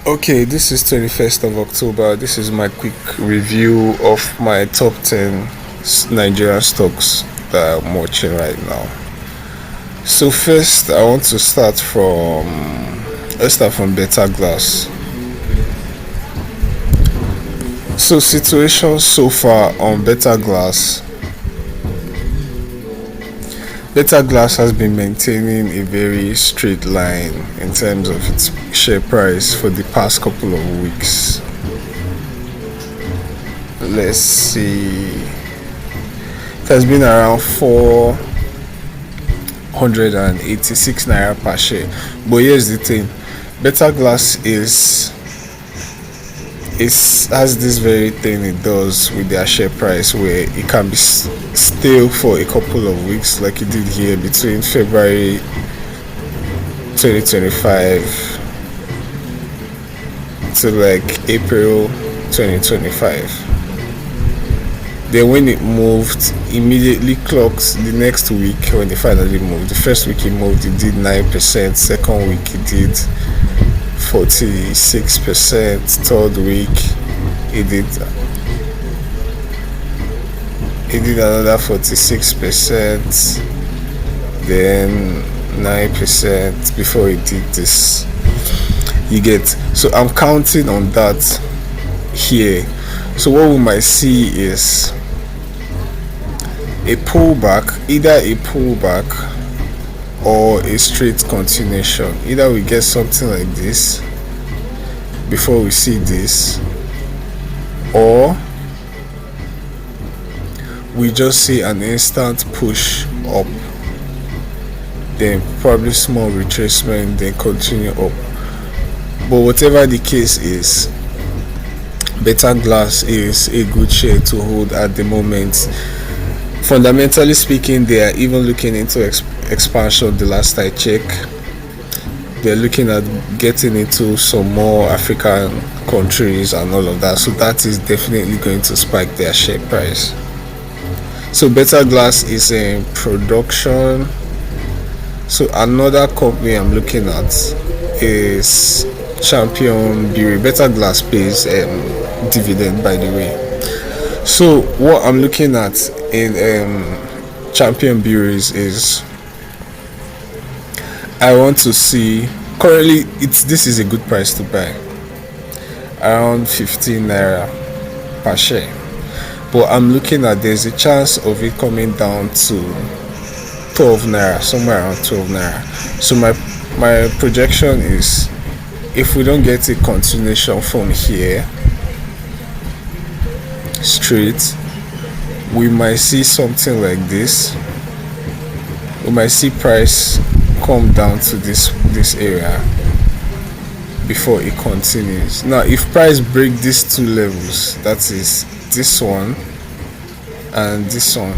Okay, this is 21st of October. This is my quick review of my top 10 Nigerian stocks that I'm watching right now. So first, I want to start from BETAGLASS. So situation so far on BETAGLASS has been maintaining a very straight line in terms of its share price for the past couple of weeks. Let's see. It has been around 486 naira per share. But here's the thing, BETAGLASS has this very thing it does with their share price where it can be stale for a couple of weeks, like it did here between February 2025 to like April 2025. Then when it moved, immediately clocked the next week. When it finally moved, the first week it moved, it did 9%. Second week it did 46%. Third week it did another 46%, then 9% before it did this. You get, so I'm counting on that here. So what we might see is a pullback, either a pullback or a straight continuation. Either we get something like this before we see this, or we just see an instant push up, then probably small retracement, then continue up. But whatever the case is, BETAGLASS is a good share to hold at the moment. Fundamentally speaking, they are even looking into expansion. The last I checked, they're looking at getting into some more African countries and all of that, so that is definitely going to spike their share price. So BETAGLASS is in production. So another company I'm looking at is Champion Brewery. BETAGLASS pays dividend, by the way. So what I'm looking at in Champion Breweries is, I want to see, currently this is a good price to buy, around 15 naira per share. But I'm looking at, there's a chance of it coming down to 12 naira, somewhere around 12 naira. So my projection is, if we don't get a continuation from here straight, we might see something like this. We might see price come down to this area before it continues. Now if price break these two levels, that is this one and this one,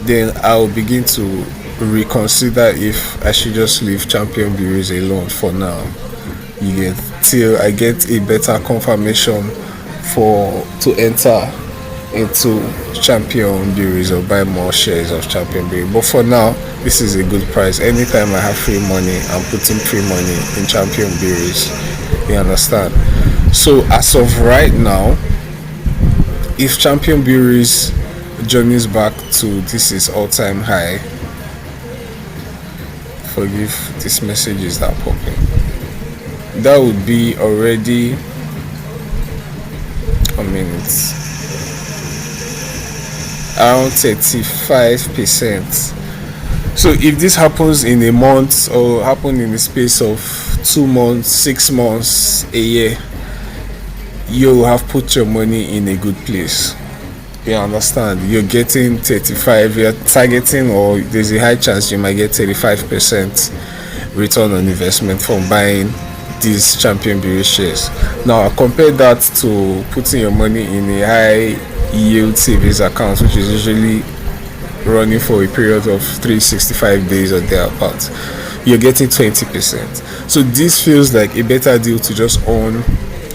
then I'll begin to reconsider if I should just leave Champion Breweries alone for now. You get, till I get a better confirmation to enter into Champion Breweries or buy more shares of Champion Breweries. But for now, this is a good price. Anytime I have free money, I'm putting free money in Champion Breweries. You understand? So as of right now, if Champion Breweries journeys back to this is all-time high, forgive these messages that are popping, that would be already, it's around 35%. So if this happens in a month, or happen in the space of 2 months, 6 months, a year, you have put your money in a good place. You understand? You're getting 35, you're targeting, or there's a high chance you might get 35% return on investment from buying these Champion Brewery shares. Now compare that to putting your money in a high yield savings account, which is usually running for a period of 365 days or thereabouts. You're getting 20%. So this feels like a better deal to just own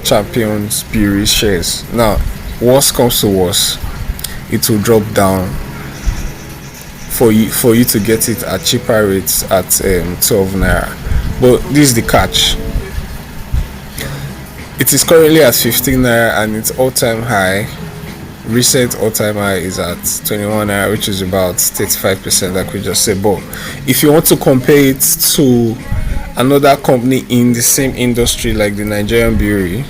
Champion Brewery shares. Now worst comes to worst, it will drop down for you to get it at cheaper rates at 12 naira. But this is the catch. It is currently at 15 naira, and its all-time high, recent all-time high, is at 21 naira, which is about 35%, like we just said. But if you want to compare it to another company in the same industry, like the Nigerian brewery,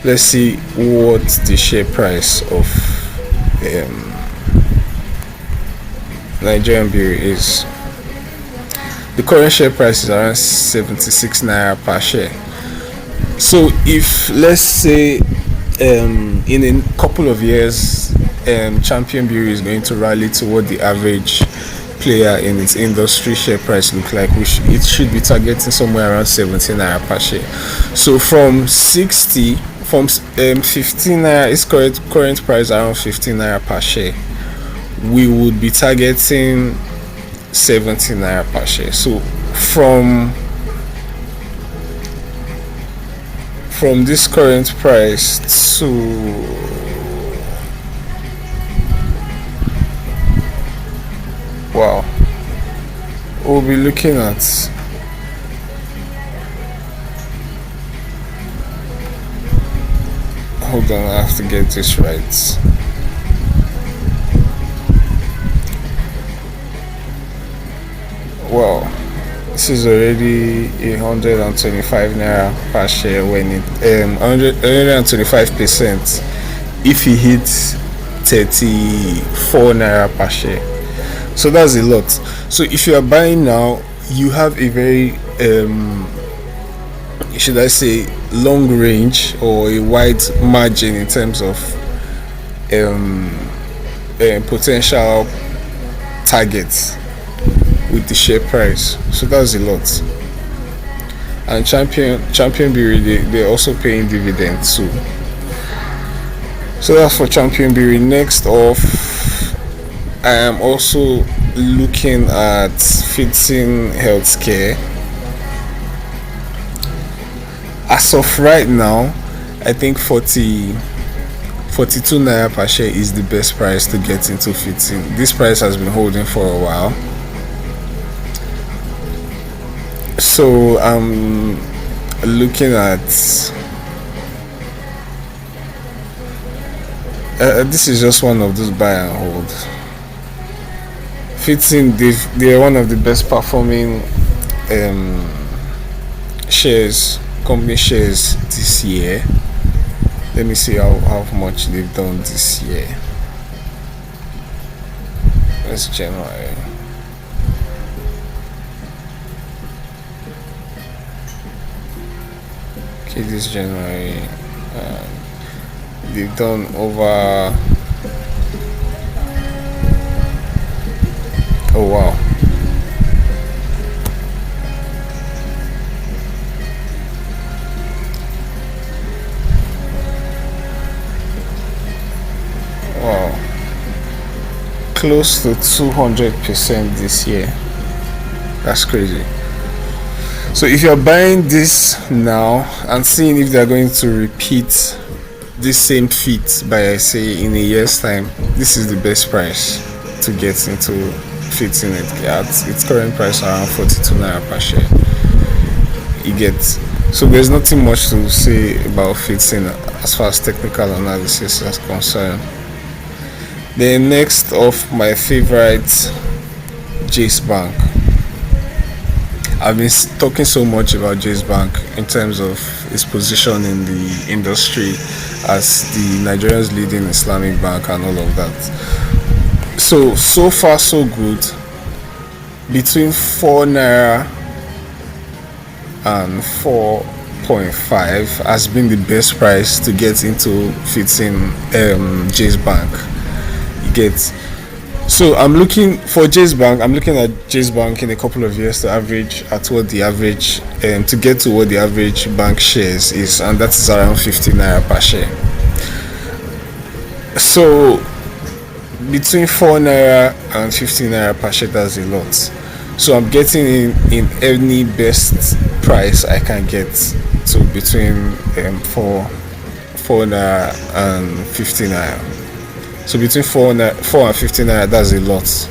let's see what the share price of Nigerian brewery is. The current share price is around 76 naira per share. So if, let's say, in a couple of years, Champion Brewery is going to rally to what the average player in its industry share price look like, which it should be targeting somewhere around 17 naira per share. So from 15 naira, its current price around 15 naira per share, we would be targeting 17 naira per share. So from this current price to we'll be looking at hold on, I have to get this right. This is already 125 naira per share when it 125% if he hits 34 naira per share. So that's a lot. So if you are buying now, you have a very should I say long range or a wide margin in terms of potential targets with the share price. So that's a lot. And Champion Brewery, they're also paying dividends too. So that's for Champion Brewery. Next off, I am also looking at Fitting Healthcare. As of right now, I think 42 naira per share is the best price to get into Fitting. This price has been holding for a while. So I'm looking at this is just one of those buy and hold. Fitting, they're one of the best performing company shares this year. Let me see how much they've done this year. That's January. Okay, this January, they've done over. Oh wow. Wow. Close to 200% this year. That's crazy. So if you're buying this now and seeing if they're going to repeat this same feat by, say, in a year's time, this is the best price to get into Fitting it at its current price around 42 naira per share. You get, so there's nothing much to say about Fitting as far as technical analysis is concerned. Then next off, my favorite, Jace Bank. I've been talking so much about Jace Bank in terms of its position in the industry as the Nigeria's leading Islamic bank and all of that. So far so good. Between 4 naira and 4.5 has been the best price to get into Fitting Jace Bank. You get. So I'm looking for Jace Bank. I'm looking at Jace Bank in a couple of years to average at what the average to get to what the average bank shares is, and that is around 50 naira per share. So between 4 naira and 15 naira per share, that's a lot. So I'm getting in any best price I can get to between 4 naira and 15 naira. So between 4 and 15 naira, that's a lot.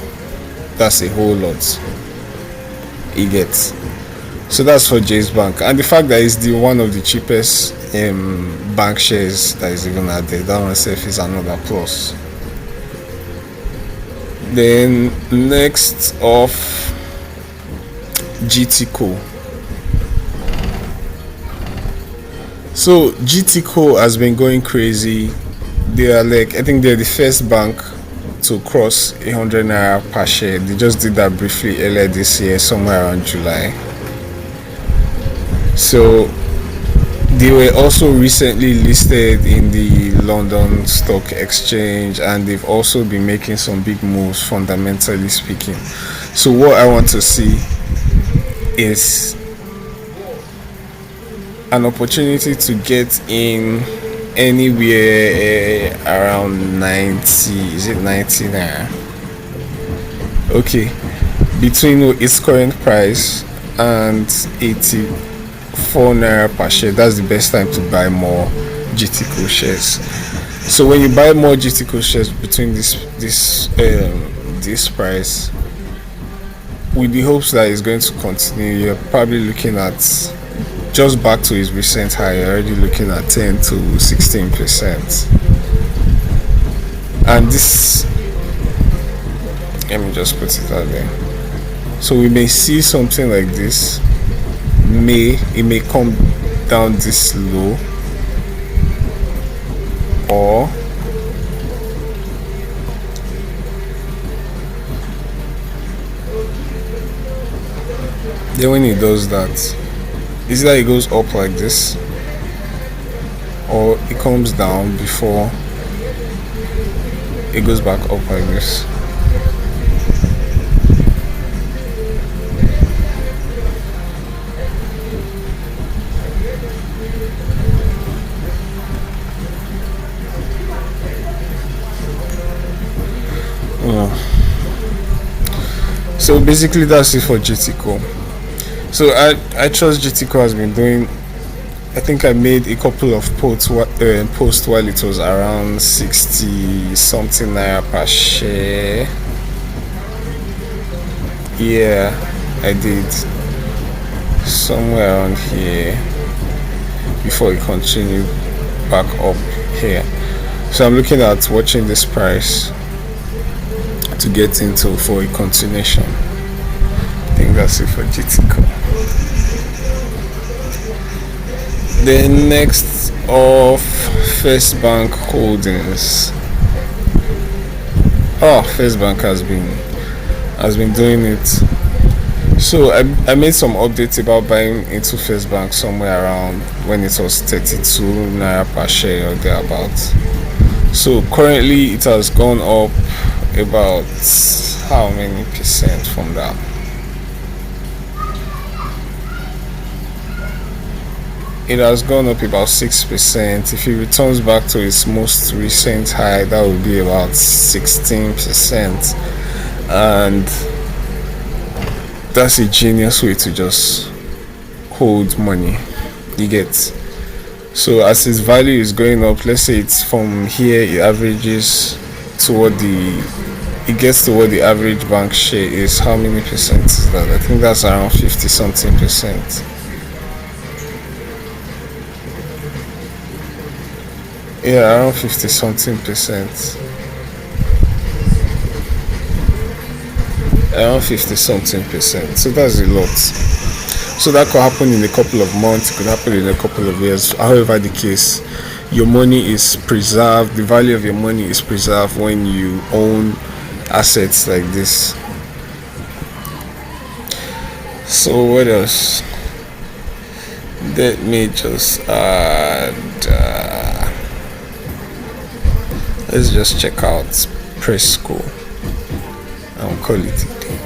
That's a whole lot. You get. So that's for Jay's Bank, and the fact that it's the one of the cheapest bank shares that is even out there, that one itself is another plus. Then next off, GTC. So GTC has been going crazy. They are like, I think they're the first bank to cross 100 naira per share. They just did that briefly earlier this year, somewhere around July. So they were also recently listed in the London Stock Exchange, and they've also been making some big moves, fundamentally speaking. So what I want to see is an opportunity to get in anywhere around 90, is it 90 naira? Okay, between its current price and 84 naira per share, that's the best time to buy more GTC shares. So when you buy more GTC shares between this price, with the hopes that it's going to continue, you're probably looking at, just back to its recent high, you're already looking at 10 to 16%. And this, let me just put it out there. So we may see something like this. It may come down this low, or then when it does that, is that it goes up like this, or it comes down before it goes back up like this. So basically that's it for GTC. So I trust GTC has been doing, I think I made a couple of posts while it was around 60 something naira per share. Yeah, I did somewhere around here before it continued back up here. So I'm looking at watching this price to get into for a continuation. I think that's it for GTC. Then next of First Bank Holdings. First Bank has been doing it. So I made some updates about buying into First Bank somewhere around when it was 32 naira per share or thereabouts. So currently it has gone up about how many percent from that? It has gone up about 6%. If it returns back to its most recent high, that would be about 16%. And that's a genius way to just hold money. You get. So as its value is going up, let's say it's from here, it averages it gets to what the average bank share is. How many percent is that? I think that's around 50 something percent. Yeah, around 50 something percent. Around 50 something percent. So that's a lot. So that could happen in a couple of months, it could happen in a couple of years. However the case, your money is preserved, the value of your money is preserved when you own assets like this. So what else? Let me just add, let's just check out Presco and call it a day.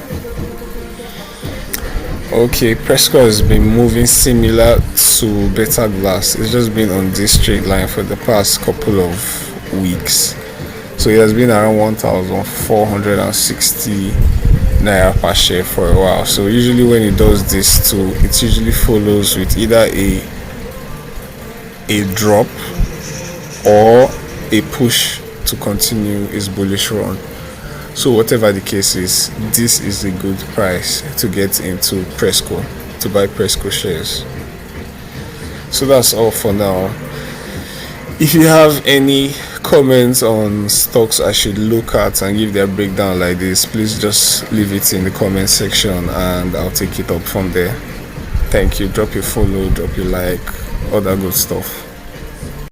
Okay, Presco has been moving similar to BETAGLASS. It's just been on this straight line for the past couple of weeks. So it has been around 1,460 naira per share for a while. So usually when it does this too, it usually follows with either a drop or a push to continue its bullish run. So whatever the case is, this is a good price to get into Presco to buy Presco shares. So that's all for now. If you have any comments on stocks I should look at and give their breakdown like this, please just leave it in the comment section and I'll take it up from there. Thank you. Drop your follow, drop your like, all that good stuff.